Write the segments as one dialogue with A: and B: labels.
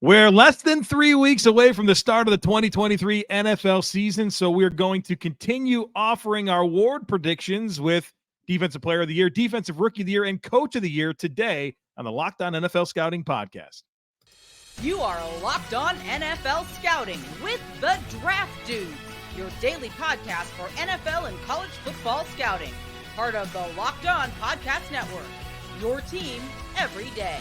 A: We're less than 3 weeks away from the start of the 2023 NFL season, so we're going to continue offering our award predictions with Defensive Player of the Year, Defensive Rookie of the Year, and Coach of the Year today on the Locked On NFL Scouting Podcast.
B: You are Locked On NFL Scouting with the Draft Dudes, your daily podcast for NFL and college football scouting. Part of the Locked On Podcast Network, your team every day.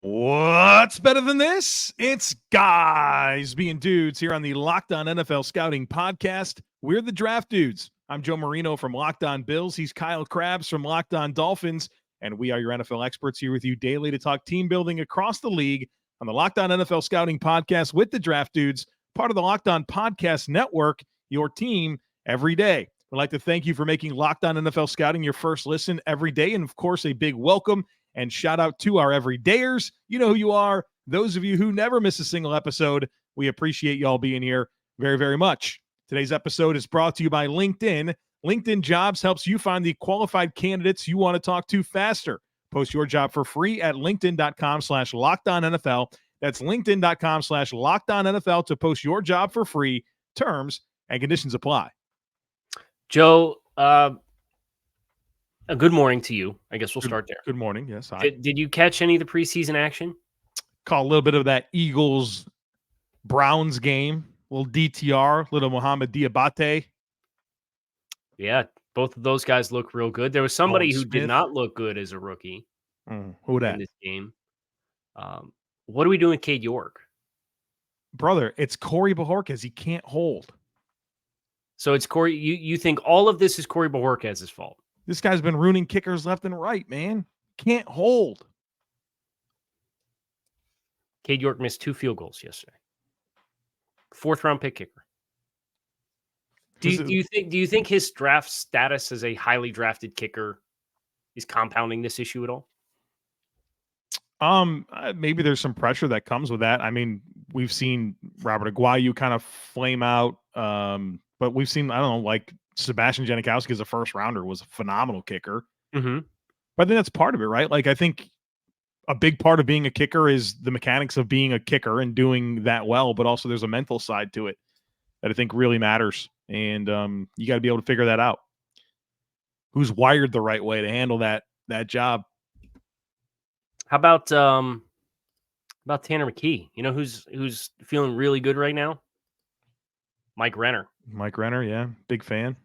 A: What's better than this? It's guys being dudes here on the Locked On NFL Scouting Podcast. We're the Draft Dudes. I'm Joe Marino from Locked On Bills. He's Kyle Crabbs from Locked On Dolphins. And we are your NFL experts here with you daily to talk team building across the league on the Locked On NFL Scouting Podcast with the Draft Dudes, part of the Locked On Podcast Network, your team every day. We'd like to thank you for making Locked On NFL Scouting your first listen every day. And, of course, a big welcome and shout out to our everydayers. You know who you are. Those of you who never miss a single episode, we appreciate y'all being here very, very much. Today's episode is brought to you by LinkedIn. LinkedIn Jobs helps you find the qualified candidates you want to talk to faster. Post your job for free at linkedin.com/LockedOnNFL. That's linkedin.com/LockedOnNFL to post your job for free. Terms and conditions apply.
C: Joe, a good morning to you. I guess we'll start there.
A: Good morning. Yes. Hi.
C: Did you catch any of the preseason action?
A: Call a little bit of that Eagles-Browns game. Little DTR, little Mohamed Diabate.
C: Yeah, both of those guys look real good. There was somebody who
A: Smith.
C: did not look good as a rookie
A: Who that?
C: in this game. What are we doing with Cade York?
A: Brother, it's Corey Bojorquez. He can't hold.
C: So it's Corey. You think all of this is Corey Bojorquez's fault?
A: This guy's been ruining kickers left and right, man. Can't hold.
C: Cade York missed 2 field goals yesterday. 4th-round pick kicker. Do you think his draft status as a highly drafted kicker is compounding this issue at all?
A: Maybe there's some pressure that comes with that. I mean, we've seen Robert Aguayu kind of flame out, but we've seen, I don't know, like Sebastian Janikowski as a first rounder was a phenomenal kicker.
C: Mm-hmm.
A: But I think that's part of it, right? Like, I think a big part of being a kicker is the mechanics of being a kicker and doing that well, but also there's a mental side to it that I think really matters. And you got to be able to figure that out. Who's wired the right way to handle that job?
C: How about Tanner McKee? You know who's feeling really good right now? Mike Renner.
A: Mike Renner, yeah, big fan.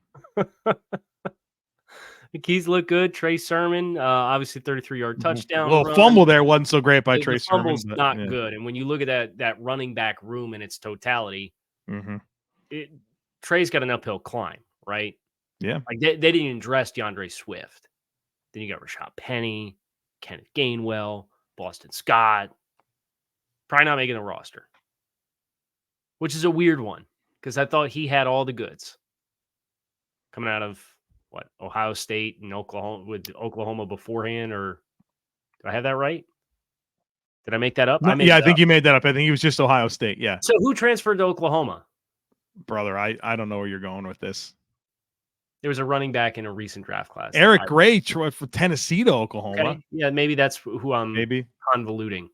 C: McKee's look good. Trey Sermon, obviously 33-yard touchdown.
A: A little fumble there wasn't so great by Trey Sermon.
C: Fumble's not good. And when you look at that running back room in its totality, Trey's got an uphill climb, right?
A: Yeah.
C: Like they didn't even dress DeAndre Swift. Then you got Rashad Penny, Kenneth Gainwell, Boston Scott. Probably not making the roster, which is a weird one because I thought he had all the goods coming out of Ohio State and Oklahoma beforehand, or did I have that right? Did I make that up?
A: No, I think you made that up. I think he was just Ohio State. Yeah.
C: So who transferred to Oklahoma?
A: Brother, I don't know where you're going with this.
C: There was a running back in a recent draft class.
A: Eric Gray for Tennessee to Oklahoma.
C: Okay. Yeah, maybe that's who I'm convoluting.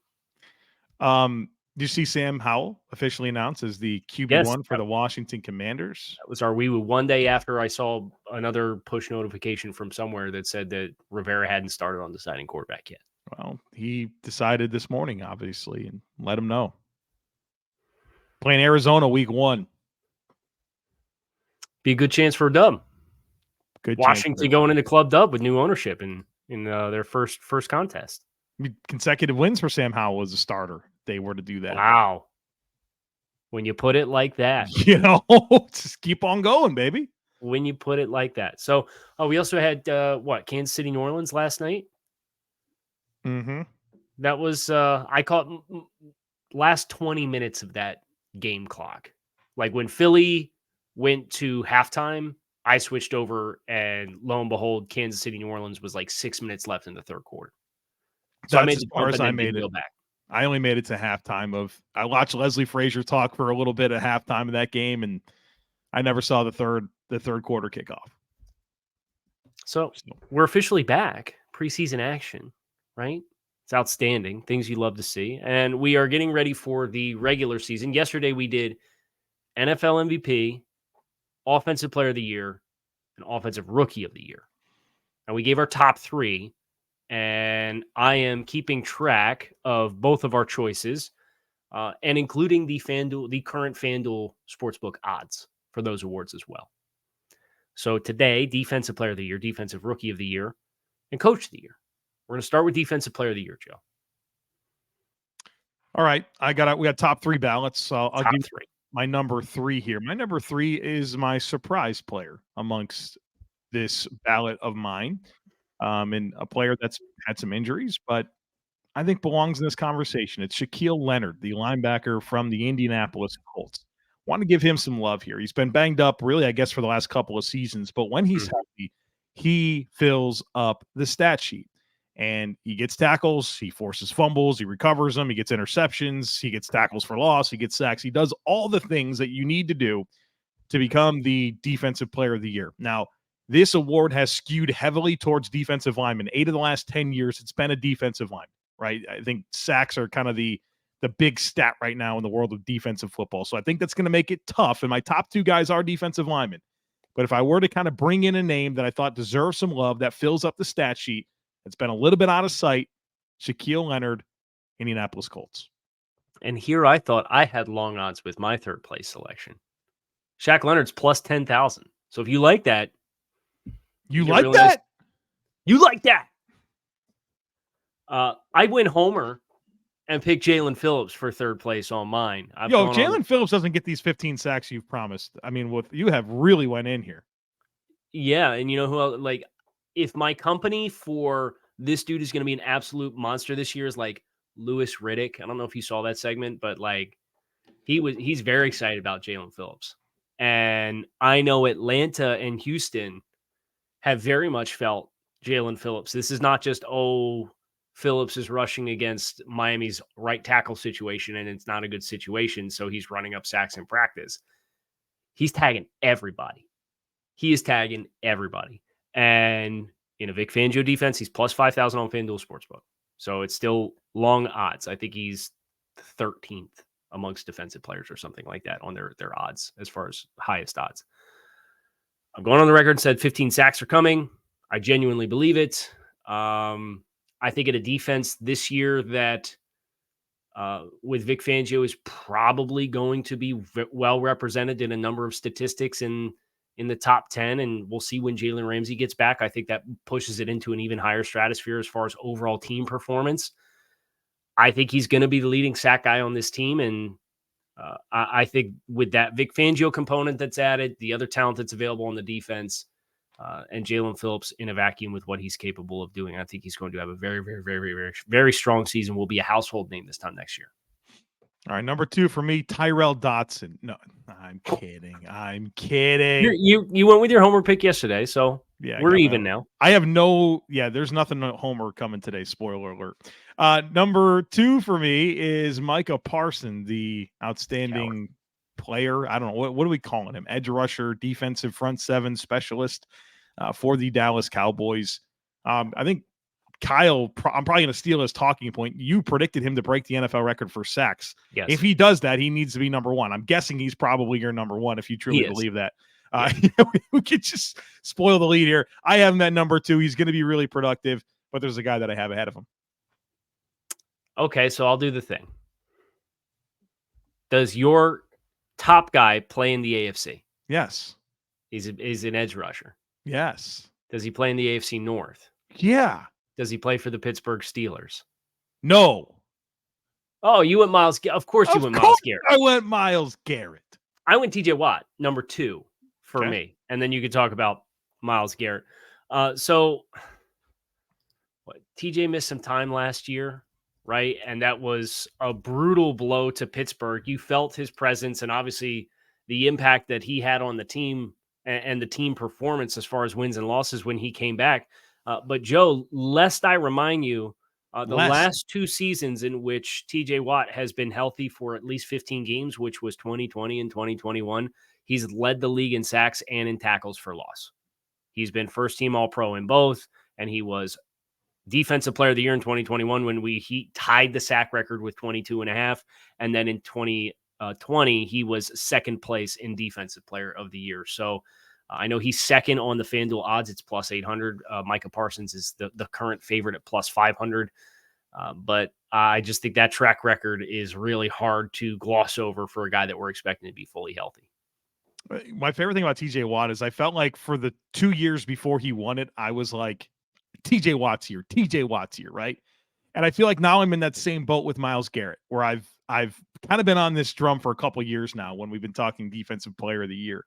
A: Do you see Sam Howell officially announced as the QB1 for the Washington Commanders?
C: That was our wee-woo. One day after I saw another push notification from somewhere that said that Rivera hadn't started on deciding quarterback yet.
A: Well, he decided this morning, obviously, and let him know. Playing Arizona week 1.
C: Be a good chance for a dub.
A: Good
C: Washington going into club dub with new ownership in their first contest.
A: Consecutive wins for Sam Howell as a starter. They were to do that.
C: Wow. When you put it like that.
A: Just keep on going, baby.
C: When you put it like that. So, we also had, Kansas City, New Orleans last night?
A: Mm-hmm.
C: That was, I caught last 20 minutes of that game clock. Like when Philly went to halftime, I switched over and lo and behold, Kansas City, New Orleans was like 6 minutes left in the third quarter. So
A: That's
C: I made
A: as far as I made it.
C: Back.
A: I only made it to halftime I watched Leslie Frazier talk for a little bit at halftime of that game, and I never saw the third quarter kickoff.
C: So we're officially back. Preseason action, right? It's outstanding. Things you love to see. And we are getting ready for the regular season. Yesterday we did NFL MVP, Offensive Player of the Year, and Offensive Rookie of the Year. And we gave our top 3. And I am keeping track of both of our choices, and including the current FanDuel Sportsbook odds for those awards as well. So today, Defensive Player of the Year, Defensive Rookie of the Year, and Coach of the Year. We're going to start with Defensive Player of the Year, Joe.
A: All right. We got top 3 ballots. So I'll
C: Top
A: give
C: 3.
A: my number 3 here. My number 3 is my surprise player amongst this ballot of mine. And a player that's had some injuries, but I think belongs in this conversation. It's Shaquille Leonard, the linebacker from the Indianapolis Colts. Want to give him some love here. He's been banged up, really, I guess, for the last couple of seasons, but when he's healthy, he fills up the stat sheet. And he gets tackles, he forces fumbles, he recovers them, he gets interceptions, he gets tackles for loss, he gets sacks. He does all the things that you need to do to become the Defensive Player of the Year. Now, this award has skewed heavily towards defensive linemen. 8 of the last 10 years, it's been a defensive line, right? I think sacks are kind of the big stat right now in the world of defensive football. So I think that's going to make it tough. And my top 2 guys are defensive linemen. But if I were to kind of bring in a name that I thought deserves some love, that fills up the stat sheet, it's been a little bit out of sight, Shaquille Leonard, Indianapolis Colts.
C: And here I thought I had long odds with my third place selection. Shaq Leonard's plus 10,000. So if you like that,
A: you like really that?
C: You like that? I went homer and picked Jaelan Phillips for third place on mine.
A: Jaelan Phillips doesn't get these 15 sacks you've promised. I mean, you have really went in here.
C: Yeah, and you know who else, like, if my company for this dude is going to be an absolute monster this year is like Louis Riddick. I don't know if you saw that segment, but like he's very excited about Jaelan Phillips. And I know Atlanta and Houston have very much felt Jaelan Phillips. This is not just, Phillips is rushing against Miami's right tackle situation, and it's not a good situation, so he's running up sacks in practice. He's tagging everybody. He is tagging everybody. And in a Vic Fangio defense, he's plus 5,000 on FanDuel Sportsbook. So it's still long odds. I think he's 13th amongst defensive players or something like that on their odds as far as highest odds. I'm going on the record and said 15 sacks are coming. I genuinely believe it. I think at a defense this year that with Vic Fangio is probably going to be well represented in a number of statistics in the top 10, and we'll see when Jalen Ramsey gets back. I think that pushes it into an even higher stratosphere as far as overall team performance. I think he's going to be the leading sack guy on this team, and I think with that Vic Fangio component that's added, the other talent that's available on the defense, and Jaelan Phillips in a vacuum with what he's capable of doing, I think he's going to have a very, very, very, very, very strong season. Will be a household name this time next year.
A: All right, number 2 for me, Tyrell Dotson. No, I'm kidding.
C: You went with your homer pick yesterday, so
A: yeah,
C: we're even now.
A: I have there's nothing homer coming today. Spoiler alert. Number 2 for me is Micah Parsons, the outstanding player. I don't know what are we calling him? Edge rusher, defensive front 7 specialist for the Dallas Cowboys. I think Kyle, I'm probably going to steal his talking point. You predicted him to break the NFL record for sacks.
C: Yes.
A: If he does that, he needs to be number 1. I'm guessing he's probably your number 1 if you truly believe that. We could just spoil the lead here. I have him at number 2. He's going to be really productive, but there's a guy that I have ahead of him.
C: Okay, so I'll do the thing. Does your top guy play in the AFC?
A: Yes.
C: He's an edge rusher.
A: Yes.
C: Does he play in the AFC North?
A: Yeah.
C: Does he play for the Pittsburgh Steelers?
A: No.
C: Oh, you went Myles. Of course you went Myles Garrett.
A: I went Myles Garrett.
C: I went TJ Watt, number 2 for me. And then you could talk about Myles Garrett. So TJ missed some time last year, right? And that was a brutal blow to Pittsburgh. You felt his presence and obviously the impact that he had on the team and the team performance as far as wins and losses when he came back. But Joe, lest I remind you, last 2 seasons in which TJ Watt has been healthy for at least 15 games, which was 2020 and 2021, he's led the league in sacks and in tackles for loss. He's been first team All-Pro in both, and he was Defensive Player of the Year in 2021 when he tied the sack record with 22.5. And then in 2020, he was second place in Defensive Player of the Year. So I know he's second on the FanDuel odds. It's plus 800. Micah Parsons is the current favorite at plus 500. But I just think that track record is really hard to gloss over for a guy that we're expecting to be fully healthy.
A: My favorite thing about TJ Watt is I felt like for the 2 years before he won it, I was like, TJ Watt's here, right? And I feel like now I'm in that same boat with Myles Garrett, where I've kind of been on this drum for a couple of years now when we've been talking Defensive Player of the Year.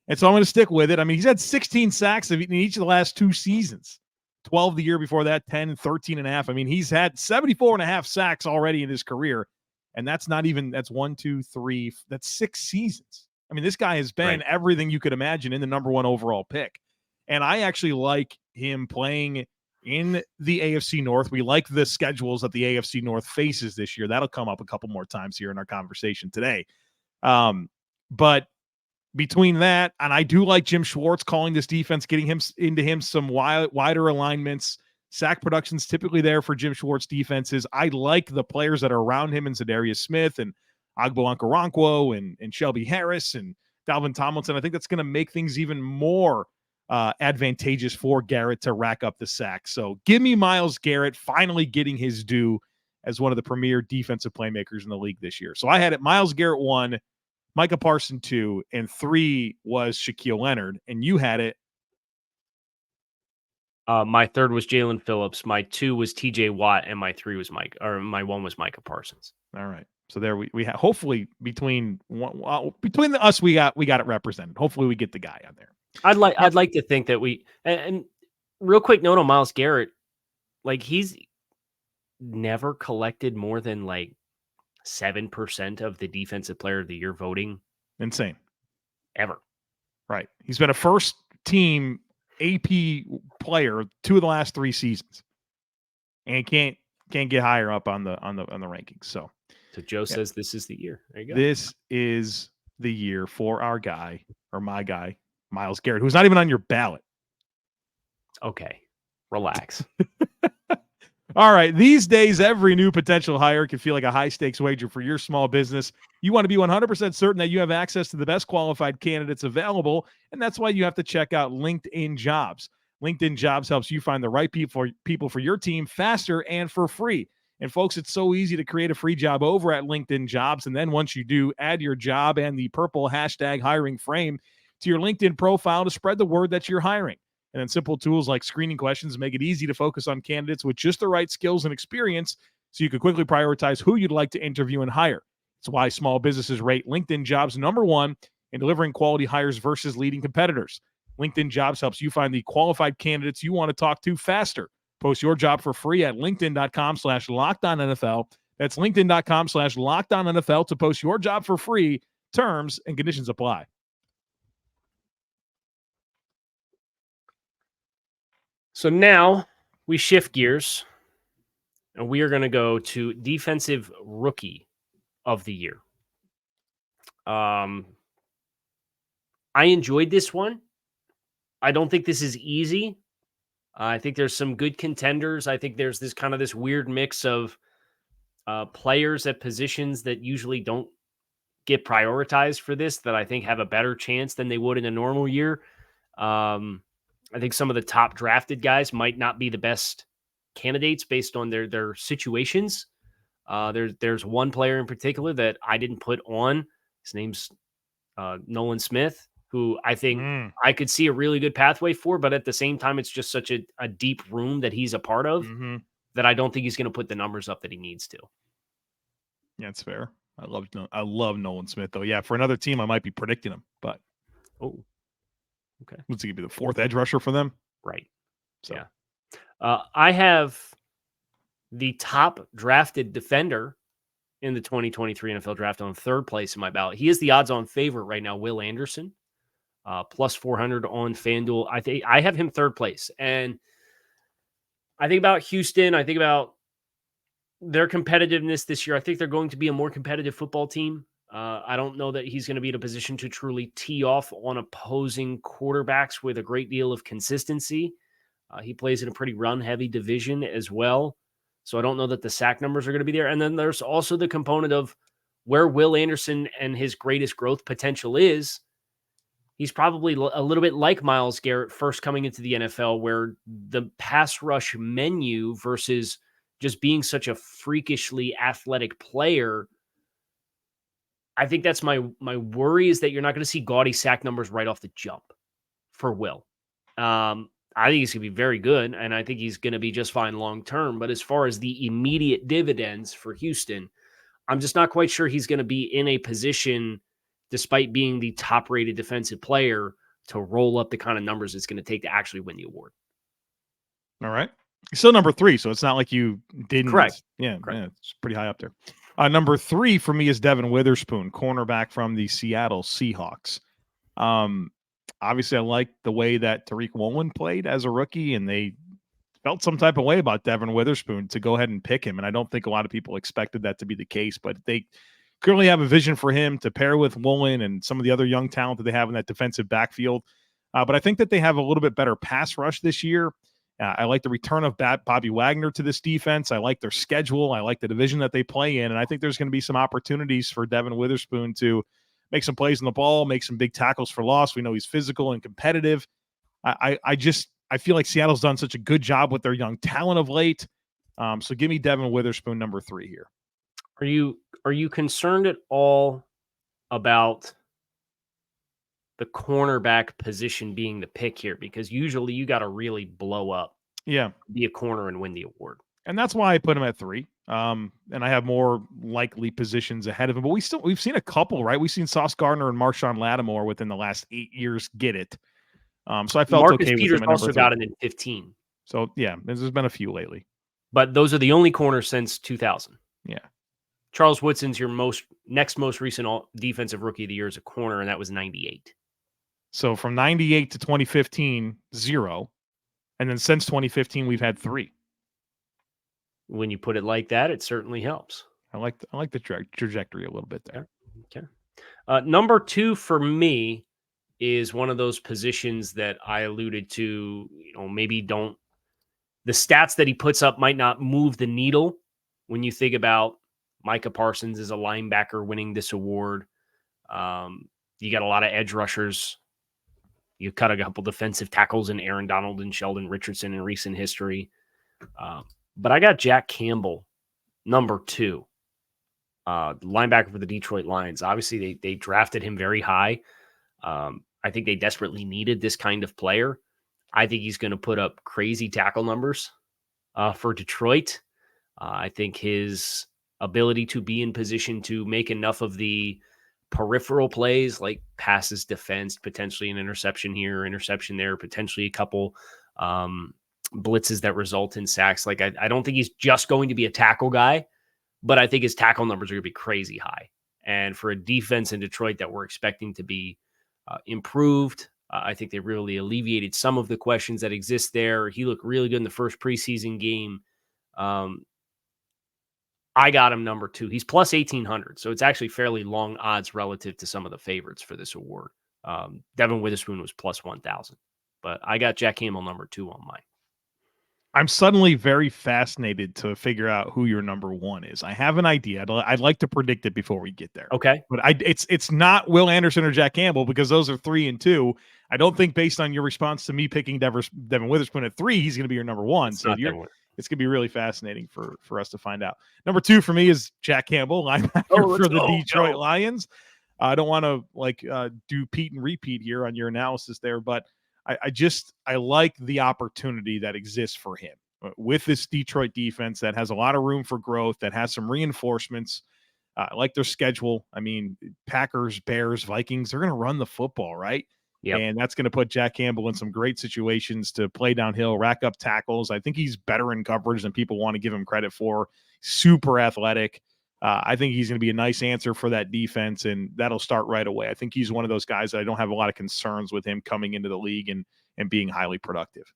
A: And so I'm going to stick with it. I mean, he's had 16 sacks in each of the last 2 seasons, 12 the year before that, 10, 13 and a half. I mean, he's had 74 and a half sacks already in his career. And that's 1, 2, 3, that's 6 seasons. I mean, this guy has been everything you could imagine in the number 1 overall pick. And I actually like him playing in the AFC North. We like the schedules that the AFC North faces this year. That'll come up a couple more times here in our conversation today. But between that, and I do like Jim Schwartz calling this defense, getting him into some wider alignments. Sack production's typically there for Jim Schwartz defenses. I like the players that are around him, and Zadarius Smith and Agbo Okoronkwo and Shelby Harris and Dalvin Tomlinson. I think that's going to make things even more advantageous for Garrett to rack up the sacks. So give me Myles Garrett finally getting his due as one of the premier defensive playmakers in the league this year. So I had it Myles Garrett 1, Micah Parsons 2, and 3 was Shaquille Leonard. And you had it.
C: My 3rd was Jaelan Phillips. My 2 was TJ Watt, and my 3 was my 1 was Micah Parsons.
A: All right. So there we have, hopefully between us, we got it represented. Hopefully we get the guy on there.
C: I'd like to think that and real quick note on Myles Garrett, like he's never collected more than like 7% of the Defensive Player of the Year voting.
A: Insane.
C: Ever.
A: Right. He's been a first team AP player 2 of the last 3 seasons. And can't get higher up on the rankings. So
C: Joe says this is the year. There you go.
A: This is the year for our guy, or my guy, Myles Garrett, who's not even on your ballot.
C: Okay. Relax.
A: All right. These days, every new potential hire can feel like a high-stakes wager for your small business. You want to be 100% certain that you have access to the best qualified candidates available, and that's why you have to check out LinkedIn Jobs. LinkedIn Jobs helps you find the right people for your team faster and for free. And folks, it's so easy to create a free job over at LinkedIn Jobs. And then once you do, add your job and the purple hashtag hiring frame to your LinkedIn profile to spread the word that you're hiring. And then simple tools like screening questions make it easy to focus on candidates with just the right skills and experience so you can quickly prioritize who you'd like to interview and hire. It's why small businesses rate LinkedIn Jobs number 1 in delivering quality hires versus leading competitors. LinkedIn Jobs helps you find the qualified candidates you want to talk to faster. Post your job for free at linkedin.com/LockedOnNFL. That's linkedin.com/LockedOnNFL to post your job for free. Terms and conditions apply.
C: So now we shift gears and we are going to go to Defensive Rookie of the Year. I enjoyed this one. I don't think this is easy. I think there's some good contenders. I think there's this weird mix of players at positions that usually don't get prioritized for this that I think have a better chance than they would in a normal year. I think some of the top drafted guys might not be the best candidates based on their situations. There's one player in particular that I didn't put on. His name's Nolan Smith, who I think I could see a really good pathway for, but at the same time, it's just such a deep room that he's a part of that I don't think he's going to put the numbers up that he needs to.
A: Yeah, it's fair. I love Nolan Smith, though. Yeah, for another team, I might be predicting him, but
C: okay.
A: What's he going to be, the 4th edge rusher for them?
C: Right. So yeah. I have the top drafted defender in the 2023 NFL draft on 3rd place in my ballot. He is the odds-on favorite right now, Will Anderson. Plus 400 on FanDuel. I have him 3rd place. And I think about Houston. I think about their competitiveness this year. I think they're going to be a more competitive football team. I don't know that he's going to be in a position to truly tee off on opposing quarterbacks with a great deal of consistency. He plays in a pretty run-heavy division as well. So I don't know that the sack numbers are going to be there. And then there's also the component of where Will Anderson and his greatest growth potential is. He's probably a little bit like Myles Garrett first coming into the NFL, where the pass rush menu versus just being such a freakishly athletic player, I think that's my worry, is that you're not going to see gaudy sack numbers right off the jump for Will. I think he's going to be very good, and I think he's going to be just fine long term. But as far as the immediate dividends for Houston, I'm just not quite sure he's going to be in a position, despite being the top-rated defensive player, to roll up the kind of numbers it's going to take to actually win the award.
A: All right. Still number 3, so it's not like you didn't.
C: Correct.
A: Yeah,
C: Correct.
A: Yeah, it's pretty high up there. Number 3 for me is Devon Witherspoon, cornerback from the Seattle Seahawks. Obviously, I like the way that Tariq Woolen played as a rookie, and they felt some type of way about Devon Witherspoon to go ahead and pick him. And I don't think a lot of people expected that to be the case, but they clearly have a vision for him to pair with Woolen and some of the other young talent that they have in that defensive backfield. But I think that they have a little bit better pass rush this year. I like the return of Bobby Wagner to this defense. I like their schedule. I like the division that they play in. And I think there's going to be some opportunities for Devon Witherspoon to make some plays on the ball, make some big tackles for loss. We know he's physical and competitive. I feel like Seattle's done such a good job with their young talent of late. So give me Devon Witherspoon, number 3 here.
C: Are you concerned at all about the cornerback position being the pick here? Because usually you got to really blow up, be a corner and win the award.
A: And that's why I put him at 3. And I have more likely positions ahead of him. But we've seen a couple, right? We've seen Sauce Gardner and Marshawn Lattimore within the last 8 years get it. So I felt
C: Marcus
A: okay
C: Peters
A: with him at
C: also
A: number 3.
C: got it in 15.
A: So yeah, there's been a few lately.
C: But those are the only corners since 2000.
A: Yeah.
C: Charles Woodson's your next most recent defensive rookie of the year as a corner, and that was 98.
A: So from 98 to 2015, 0. And then since 2015, we've had 3.
C: When you put it like that, it certainly helps.
A: I like the trajectory a little bit there.
C: Okay. Number 2 for me is one of those positions that I alluded to. Maybe the stats that he puts up might not move the needle when you think about Micah Parsons as a linebacker winning this award. You got a lot of edge rushers. You cut a couple defensive tackles in Aaron Donald and Sheldon Richardson in recent history. But I got Jack Campbell, number 2, linebacker for the Detroit Lions. Obviously, they drafted him very high. I think they desperately needed this kind of player. I think he's going to put up crazy tackle numbers for Detroit. I think his ability to be in position to make enough of the peripheral plays, like passes defense, potentially an interception here, interception there, potentially a couple blitzes that result in sacks. Like I don't think he's just going to be a tackle guy, but I think his tackle numbers are going to be crazy high. And for a defense in Detroit that we're expecting to be improved, I think they really alleviated some of the questions that exist there. He looked really good in the first preseason game. I got him number 2. He's plus 1,800, so it's actually fairly long odds relative to some of the favorites for this award. Devon Witherspoon was plus 1,000, but I got Jack Campbell number 2 on mine.
A: I'm suddenly very fascinated to figure out who your number 1 is. I have an idea. I'd like to predict it before we get there.
C: Okay.
A: But it's not Will Anderson or Jack Campbell, because those are 3 and 2. I don't think, based on your response to me picking Devon Witherspoon at 3, he's going to be your number 1. It's going to be really fascinating for us to find out. Number 2 for me is Jack Campbell, linebacker for the Detroit Lions. I don't want to do Pete and repeat here on your analysis there, but I like the opportunity that exists for him with this Detroit defense that has a lot of room for growth, that has some reinforcements. I like their schedule. I mean, Packers, Bears, Vikings, they're going to run the football, right?
C: Yep.
A: And that's going to put Jack Campbell in some great situations to play downhill, rack up tackles. I think he's better in coverage than people want to give him credit for. Super athletic. I think he's going to be a nice answer for that defense, and that'll start right away. I think he's one of those guys that I don't have a lot of concerns with him coming into the league and being highly productive.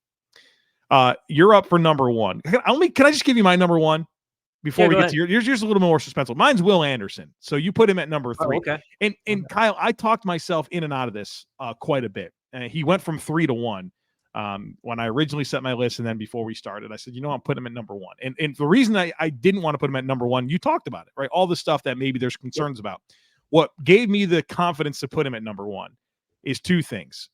A: You're up for number 1. Can I just give you my number 1 before we get to yours? A little more suspenseful. Mine's Will Anderson. So you put him at number 3.
C: Oh, okay.
A: And Kyle, I talked myself in and out of this quite a bit. He went from 3 to 1. When I originally set my list and then before we started, I said, I'm putting him at number one. And the reason I didn't want to put him at number one, you talked about it, right? All the stuff that maybe there's concerns about. What gave me the confidence to put him at number one is two things.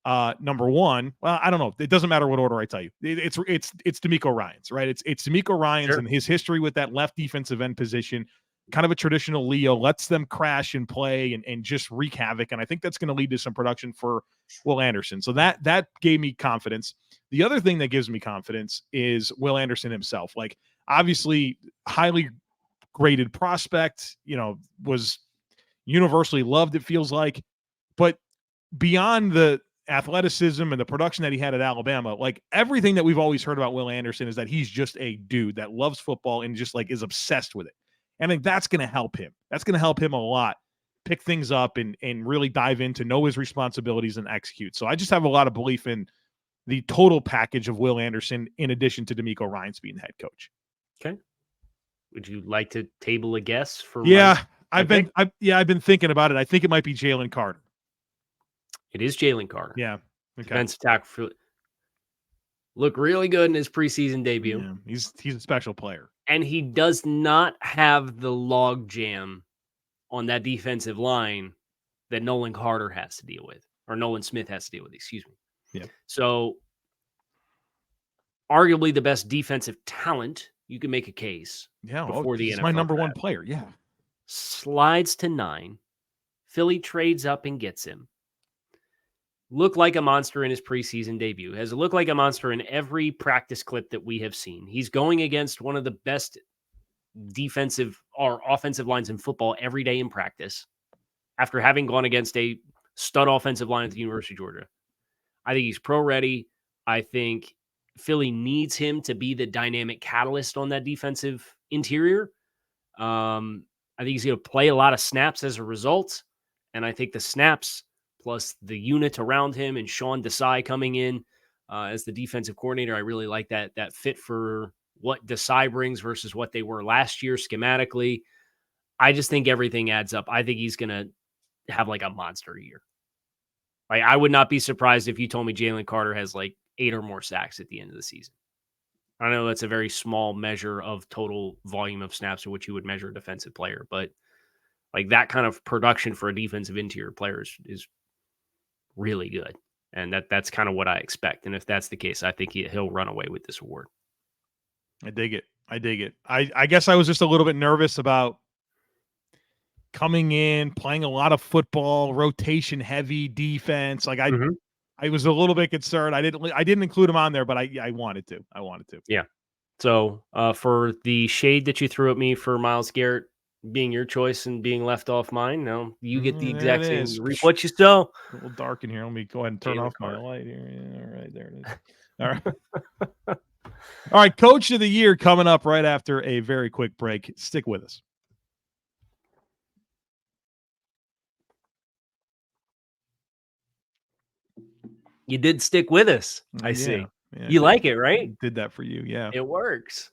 A: Number one, well, I don't know. It doesn't matter what order I tell you. It's DeMeco Ryans, right? It's DeMeco Ryans and his history with that left defensive end position, kind of a traditional Leo, lets them crash and play and just wreak havoc. And I think that's going to lead to some production for Will Anderson. So that gave me confidence. The other thing that gives me confidence is Will Anderson himself. Like, obviously, highly graded prospect, was universally loved, it feels like. But beyond the athleticism and the production that he had at Alabama, like, everything that we've always heard about Will Anderson is that he's just a dude that loves football and just like is obsessed with it. And I think that's going to help him. That's going to help him a lot, pick things up and really dive in to know his responsibilities and execute. So I just have a lot of belief in the total package of Will Anderson in addition to DeMeco Ryans being the head coach.
C: Okay. Would you like to table a guess for?
A: Yeah, I've been thinking about it. I think it might be Jalen Carter.
C: It is Jalen Carter.
A: Yeah. Okay.
C: Defensive tackle. Look really good in his preseason debut.
A: Yeah, he's a special player.
C: And he does not have the log jam on that defensive line that Nolan Carter has to deal with, or Nolan Smith has to deal with, excuse me.
A: Yeah.
C: So arguably the best defensive talent, you can make a case.
A: Yeah.
C: Before the
A: he's
C: NFL
A: my number
C: draft.
A: one player. Yeah.
C: Slides to 9. Philly trades up and gets him. Looked like a monster in his preseason debut. Has looked like a monster in every practice clip that we have seen. He's going against one of the best defensive or offensive lines in football every day in practice after having gone against a stud offensive line at the University of Georgia. I think he's pro ready. I think Philly needs him to be the dynamic catalyst on that defensive interior. I think he's going to play a lot of snaps as a result. And I think the snaps plus the unit around him and Sean Desai coming in as the defensive coordinator, I really like that fit for what Desai brings versus what they were last year schematically. I just think everything adds up. I think he's going to have like a monster year. Like, I would not be surprised if you told me Jalen Carter has like 8 or more sacks at the end of the season. I know that's a very small measure of total volume of snaps in which you would measure a defensive player, but like that kind of production for a defensive interior player is really good. And that's kind of what I expect. And if that's the case, I think he'll run away with this award.
A: I dig it. I guess I was just a little bit nervous about coming in, playing a lot of football, rotation heavy defense. Like I was a little bit concerned. I didn't include him on there, but I wanted to.
C: Yeah. So for the shade that you threw at me for Myles Garrett being your choice and being left off mine, no, you get the exact same. Reap what you sow.
A: A little dark in here. Let me go ahead and turn off my light here. Yeah, all right, there it is. All right. All right, Coach of the Year coming up right after a very quick break. Stick with us.
C: You did stick with us. I see.
A: Yeah,
C: you like it, right?
A: Did that for you. Yeah.
C: It works.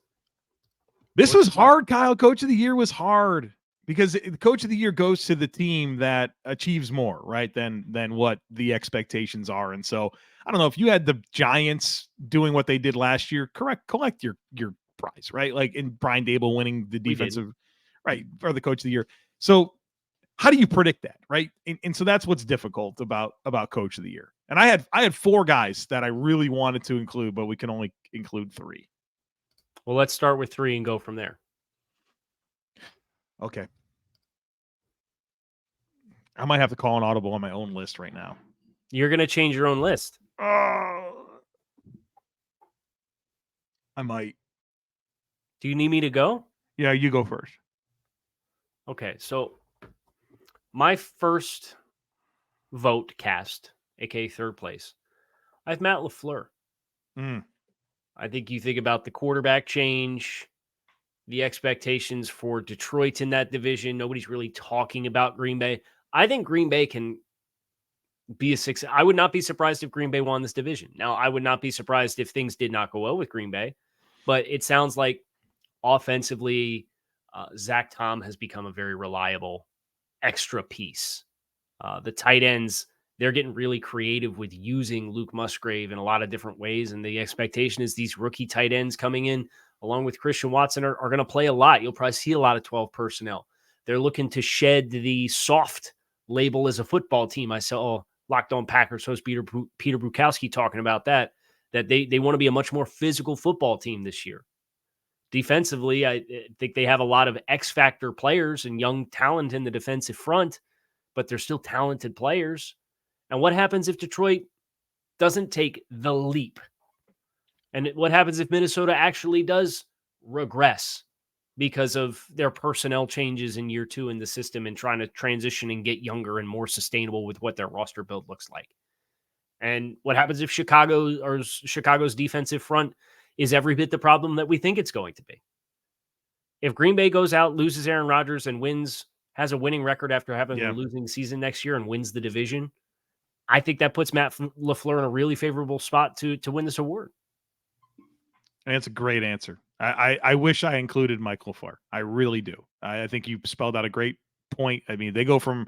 A: This was hard, Kyle. Coach of the Year was hard because the Coach of the Year goes to the team that achieves more, right, than what the expectations are. And so I don't know if you had the Giants doing what they did last year, collect your prize, right? Like in Brian Dable winning the defensive, right, for the Coach of the Year. So how do you predict that, right? And so that's what's difficult about Coach of the Year. And I had 4 guys that I really wanted to include, but we can only include 3.
C: Well, let's start with 3 and go from there.
A: Okay. I might have to call an audible on my own list right now.
C: You're going to change your own list.
A: I might.
C: Do you need me to go?
A: Yeah, you go first.
C: Okay, so my first vote cast, aka third place, I have Matt LaFleur. I think you think about the quarterback change, the expectations for Detroit in that division. Nobody's really talking about Green Bay. I think Green Bay can be a success. I would not be surprised if Green Bay won this division. Now, I would not be surprised if things did not go well with Green Bay, but it sounds like offensively, Zach Tom has become a very reliable extra piece. The tight ends they're getting really creative with using Luke Musgrave in a lot of different ways. And the expectation is these rookie tight ends coming in along with Christian Watson are going to play a lot. You'll probably see a lot of 12 personnel. They're looking to shed the soft label as a football team. I saw Locked On Packers host Peter Bukowski talking about that they want to be a much more physical football team this year. Defensively, I think they have a lot of X-factor players and young talent in the defensive front, but they're still talented players. And what happens if Detroit doesn't take the leap? And what happens if Minnesota actually does regress because of their personnel changes in year 2 in the system and trying to transition and get younger and more sustainable with what their roster build looks like? And what happens if Chicago's defensive front is every bit the problem that we think it's going to be? If Green Bay goes out, loses Aaron Rodgers, and has a winning record after having a losing season next year and wins the division, I think that puts Matt LaFleur in a really favorable spot to win this award.
A: And it's a great answer. I wish I included Mike LaFleur. I really do. I think you spelled out a great point. I mean, they go from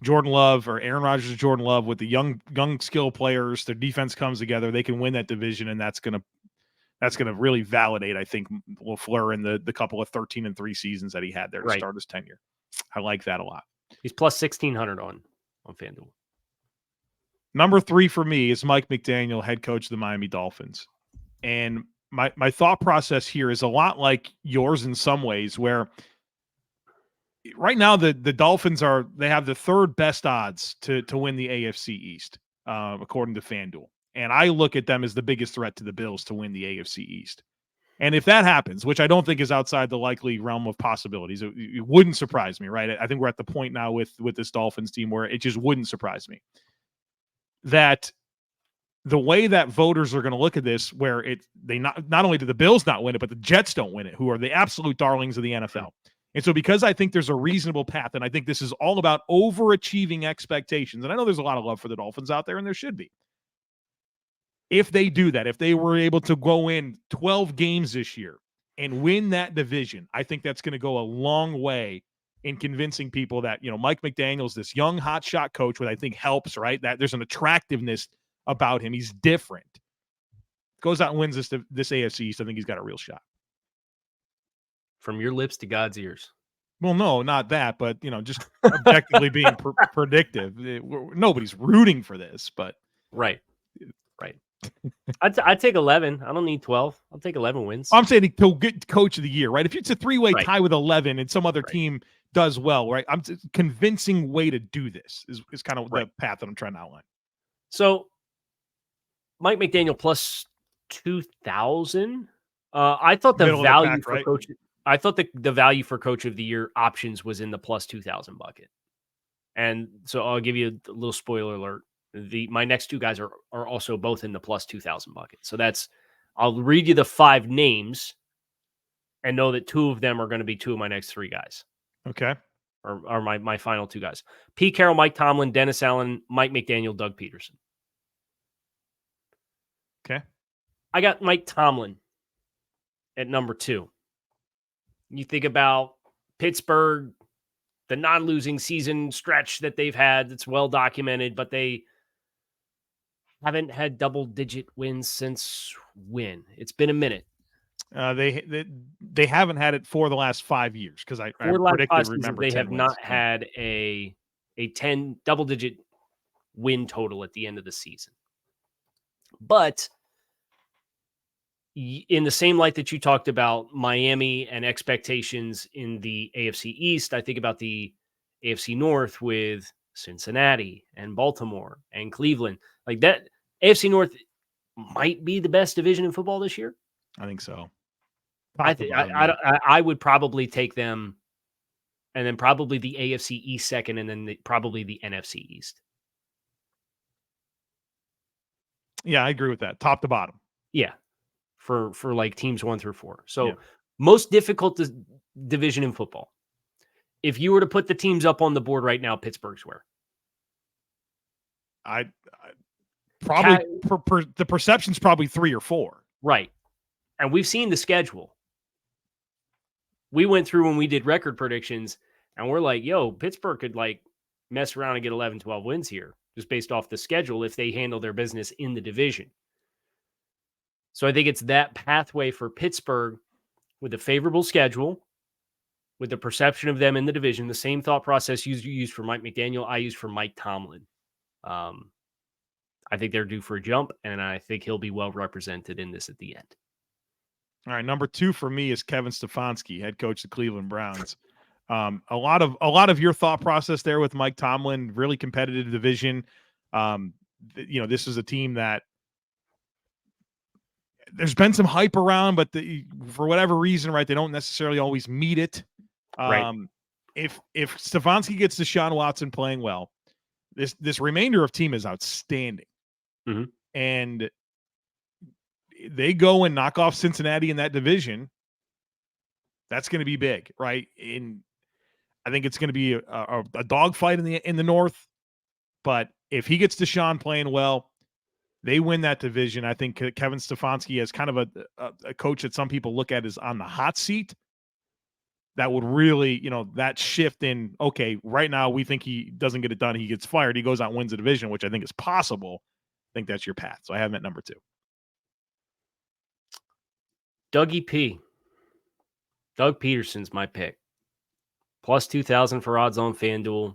A: Jordan Love or Aaron Rodgers to Jordan Love with the young skill players. Their defense comes together. They can win that division, and that's gonna really validate, I think, LaFleur in the couple of 13-3 seasons that he had there to start his tenure. I like that a lot.
C: He's plus 1,600 on FanDuel.
A: Number 3 for me is Mike McDaniel, head coach of the Miami Dolphins. And my thought process here is a lot like yours in some ways, where right now the Dolphins they have the 3rd best odds to win the AFC East, according to FanDuel. And I look at them as the biggest threat to the Bills to win the AFC East. And if that happens, which I don't think is outside the likely realm of possibilities, it wouldn't surprise me, right? I think we're at the point now with this Dolphins team where it just wouldn't surprise me that the way that voters are going to look at this, where they not only do the Bills not win it, but the Jets don't win it, who are the absolute darlings of the NFL. And so because I think there's a reasonable path, and I think this is all about overachieving expectations, and I know there's a lot of love for the Dolphins out there, and there should be. If they do that, if they were able to go in 12 games this year and win that division, I think that's going to go a long way in convincing people that, Mike McDaniel's this young hotshot coach, what I think helps, right? That there's an attractiveness about him. He's different. Goes out and wins this AFC East, I think he's got a real shot.
C: From your lips to God's ears.
A: Well, no, not that, but, just objectively being predictive. Nobody's rooting for this, but.
C: Right. I'd take 11. I don't need 12. I'll take 11 wins.
A: I'm saying to get coach of the year, right? If it's a 3-way tie with 11 and some other team does well, right? I'm convincing way to do this is kind of the path that I'm trying to outline.
C: So Mike McDaniel plus 2,000. I thought the value for coach. I thought the value for coach of the year options was in the plus 2,000 bucket. And so I'll give you a little spoiler alert. My next 2 guys are also both in the plus 2,000 bucket. So I'll read you the 5 names and know that 2 of them are going to be 2 of my next 3 guys.
A: Okay.
C: Or my final 2 guys. Pete Carroll, Mike Tomlin, Dennis Allen, Mike McDaniel, Doug Pederson.
A: Okay.
C: I got Mike Tomlin at number 2. You think about Pittsburgh, the non-losing season stretch that they've had, that's well documented, but they haven't had double-digit wins since when? It's been a minute.
A: They haven't had it for the last 5 years because I predicted. Remember,
C: they have not had a 10 double-digit win total at the end of the season. But in the same light that you talked about Miami and expectations in the AFC East, I think about the AFC North with Cincinnati and Baltimore and Cleveland. Like that, AFC North might be the best division in football this year.
A: I think so.
C: I would probably take them, and then probably the AFC East second, and then probably the NFC East.
A: Yeah, I agree with that. Top to bottom.
C: Yeah. For like teams 1 through 4. So most difficult division in football. If you were to put the teams up on the board right now, Pittsburgh's where?
A: I probably the perception's probably 3 or 4.
C: Right. And we've seen the schedule. We went through when we did record predictions and we're like, yo, Pittsburgh could like mess around and get 11, 12 wins here. just based off the schedule if they handle their business in the division. So I think it's that pathway for Pittsburgh with a favorable schedule, with the perception of them in the division, the same thought process you used for Mike McDaniel, I use for Mike Tomlin. I think they're due for a jump, and I think he'll be well represented in this at the end.
A: All right, number 2 for me is Kevin Stefanski, head coach of the Cleveland Browns. A lot of your thought process there with Mike Tomlin, really competitive division. This is a team that there's been some hype around, but for whatever reason, right, they don't necessarily always meet it.
C: Right.
A: If Stefanski gets Deshaun Watson playing well, this remainder of team is outstanding.
C: Mm-hmm.
A: And they go and knock off Cincinnati in that division. That's going to be big, right? I think it's going to be a dogfight in the North. But if he gets Deshaun playing well, they win that division. I think Kevin Stefanski is kind of a coach that some people look at as on the hot seat. That would really, that shift in, okay, right now we think he doesn't get it done. He gets fired. He goes out and wins the division, which I think is possible. I think that's your path. So I have him at number 2.
C: Dougie P. Doug Pederson's my pick. Plus 2,000 for odds on FanDuel.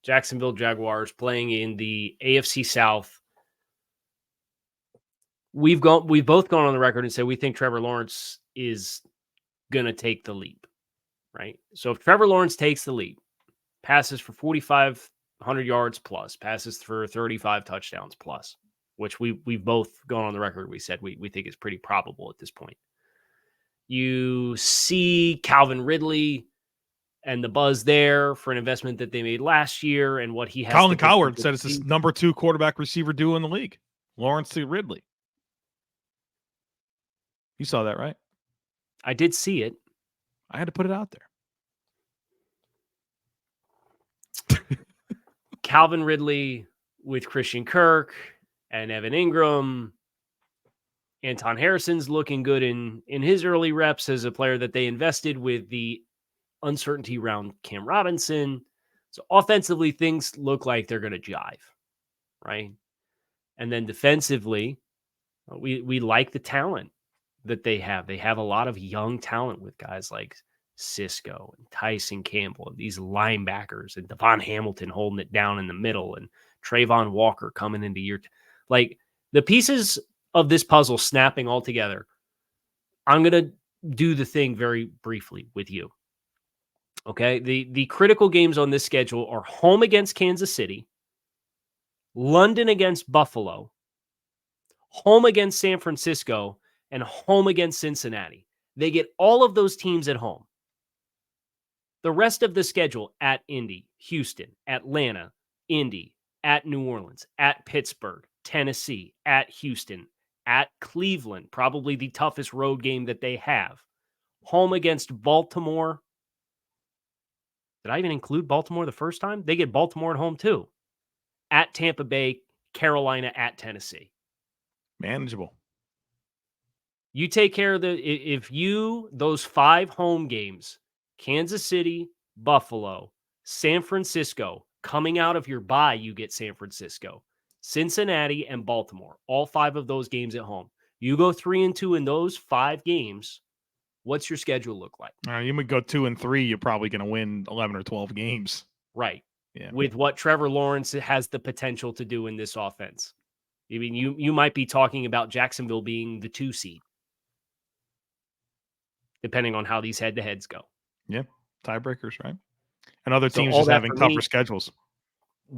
C: Jacksonville Jaguars playing in the AFC South. We've both gone on the record and said we think Trevor Lawrence is going to take the leap, right? So if Trevor Lawrence takes the leap, passes for 4,500 yards plus, passes for 35 touchdowns plus, which we've both gone on the record. We said we think is pretty probable at this point. You see Calvin Ridley and the buzz there for an investment that they made last year and what he has.
A: Colin Cowherd said it's the number 2 quarterback receiver duo in the league. Lawrence to Ridley. You saw that, right?
C: I did see it.
A: I had to put it out there.
C: Calvin Ridley with Christian Kirk and Evan Ingram. Anton Harrison's looking good in his early reps as a player that they invested with the uncertainty around Cam Robinson. So offensively, things look like they're going to jive, right? And then defensively, we like the talent that they have. They have a lot of young talent with guys like Cisco and Tyson Campbell and these linebackers and Devon Hamilton holding it down in the middle and Trayvon Walker coming into year. Like the pieces of this puzzle snapping all together. I'm going to do the thing very briefly with you. Okay. The critical games on this schedule are home against Kansas City, London against Buffalo, home against San Francisco, and home against Cincinnati. They get all of those teams at home. The rest of the schedule at Indy, Houston, Atlanta, Indy, at New Orleans, at Pittsburgh, Tennessee, at Houston, at Cleveland, probably the toughest road game that they have. Home against Baltimore. Did I even include Baltimore the first time? They get Baltimore at home too. At Tampa Bay, Carolina, at Tennessee.
A: Manageable.
C: You take care of those 5 home games, Kansas City, Buffalo, San Francisco, coming out of your bye, you get San Francisco, Cincinnati, and Baltimore, all 5 of those games at home. You go 3-2 in those 5 games. What's your schedule look like?
A: You would go 2-3. You're probably going to win 11 or 12 games.
C: Right.
A: Yeah.
C: With what Trevor Lawrence has the potential to do in this offense. I mean, you might be talking about Jacksonville being the 2 seed, depending on how these head-to-heads go.
A: Yeah. Tiebreakers, right? And other teams just having tougher schedules.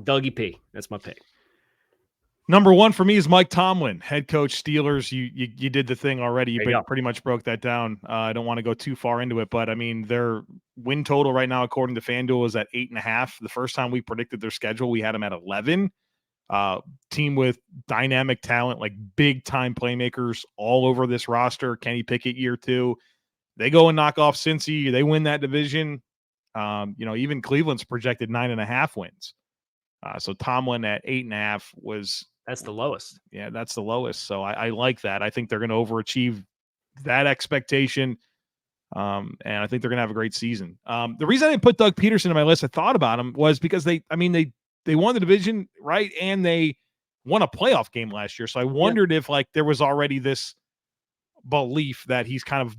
C: Dougie P. That's my pick.
A: Number 1 for me is Mike Tomlin, head coach Steelers. You did the thing already. You pretty much broke that down. I don't want to go too far into it, but I mean, their win total right now, according to FanDuel, is at 8.5. The first time we predicted their schedule, we had them at 11. Team with dynamic talent, like big time playmakers all over this roster. Kenny Pickett year 2. They go and knock off Cincy. They win that division. Even Cleveland's projected 9.5 wins. So Tomlin at 8.5
C: that's the lowest.
A: Yeah, that's the lowest. So I like that. I think they're going to overachieve that expectation. And I think they're going to have a great season. The reason I didn't put Doug Pederson in my list, I thought about him, was because they they won the division, right? And they won a playoff game last year. So I wondered if like there was already this belief that he's kind of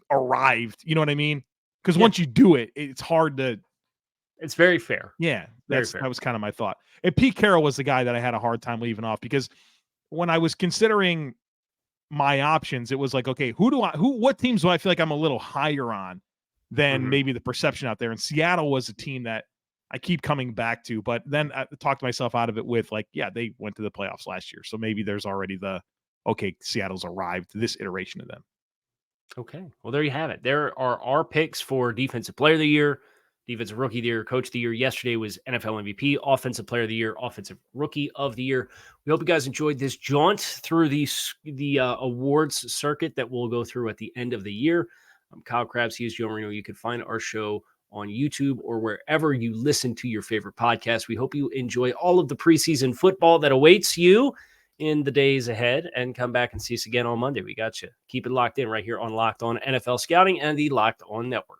A: arrived. You know what I mean? Because once you do it, it's hard to.
C: It's very fair.
A: Yeah,
C: Very fair.
A: That was kind of my thought. And Pete Carroll was the guy that I had a hard time leaving off because when I was considering my options, it was like, okay, what teams do I feel like I'm a little higher on than maybe the perception out there? And Seattle was a team that I keep coming back to, but then I talked myself out of it with like, yeah, they went to the playoffs last year. So maybe there's already okay, Seattle's arrived to this iteration of them.
C: Okay. Well, there you have it. There are our picks for Defensive Player of the Year, Defensive Rookie of the Year, Coach of the Year. Yesterday was NFL MVP, Offensive Player of the Year, Offensive Rookie of the Year. We hope you guys enjoyed this jaunt through the awards circuit that we'll go through at the end of the year. I'm Kyle Crabbs. He is Joe Marino. You can find our show on YouTube or wherever you listen to your favorite podcast. We hope you enjoy all of the preseason football that awaits you in the days ahead, and come back and see us again on Monday. We got you. Keep it locked in right here on Locked On NFL Scouting and the Locked On Network.